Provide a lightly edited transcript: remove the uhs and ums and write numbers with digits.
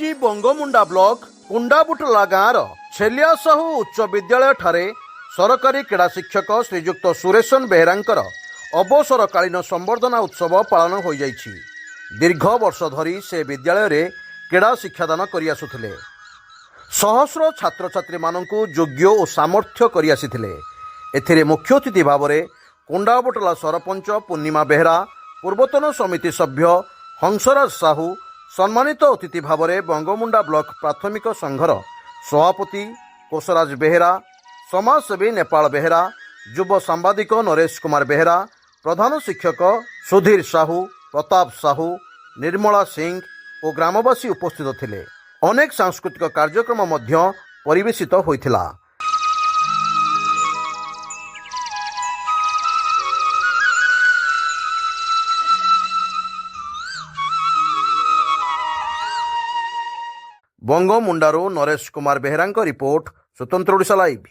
ଆଜି ବଙ୍ଗମୁଣ୍ଡା ବ୍ଲକ କୁଣ୍ଡାବୁଟଲା ଗାଁର ଛେଲିଆ ସାହୁ ଉଚ୍ଚ ବିଦ୍ୟାଳୟ ଠାରେ ସରକାରୀ କ୍ରୀଡ଼ା ଶିକ୍ଷକ ଶ୍ରୀଯୁକ୍ତ ସୁରେଶନ ବେହେରାଙ୍କର ଅବସରକାଳୀନ ସମ୍ବର୍ଦ୍ଧନା ଉତ୍ସବ ପାଳନ ହୋଇଯାଇଛି। ଦୀର୍ଘ ବର୍ଷ ଧରି ସେ ବିଦ୍ୟାଳୟରେ କ୍ରୀଡ଼ା ଶିକ୍ଷାଦାନ କରିଆସୁଥିଲେ। ସହସ୍ର ଛାତ୍ରଛାତ୍ରୀମାନଙ୍କୁ ଯୋଗ୍ୟ ଓ ସାମର୍ଥ୍ୟ କରିଆସିଥିଲେ। ଏଥିରେ ମୁଖ୍ୟ ଅତିଥି ଭାବରେ କୁଣ୍ଡାବୁଟଲା ସରପଞ୍ଚ ପୂର୍ଣ୍ଣିମା ବେହେରା, ପୂର୍ବତନ ସମିତି ସଭ୍ୟ ହଂସରାଜ ସାହୁ, ସମ୍ମାନିତ ଅତିଥି ଭାବରେ ବଙ୍ଗମୁଣ୍ଡା ବ୍ଲକ ପ୍ରାଥମିକ ସଂଘର ସଭାପତି କୋଶରାଜ ବେହେରା, ସମାଜସେବୀ ନେପାଳ ବେହେରା, ଯୁବ ସାମ୍ବାଦିକ ନରେଶ କୁମାର ବେହେରା, ପ୍ରଧାନ ଶିକ୍ଷକ ସୁଧୀର ସାହୁ, ପ୍ରତାପ ସାହୁ, ନିର୍ମଳା ସିଂ ଓ ଗ୍ରାମବାସୀ ଉପସ୍ଥିତ ଥିଲେ। ଅନେକ ସାଂସ୍କୃତିକ କାର୍ଯ୍ୟକ୍ରମ ମଧ୍ୟ ପରିବେଷିତ ହୋଇଥିଲା। ବଙ୍ଗମୁଣ୍ଡାରୁ ନରେଶ କୁମାର ବେହେରାଙ୍କ ରିପୋର୍ଟ, ସ୍ୱତନ୍ତ୍ର ଓଡ଼ିଶା ଲାଇଭ୍।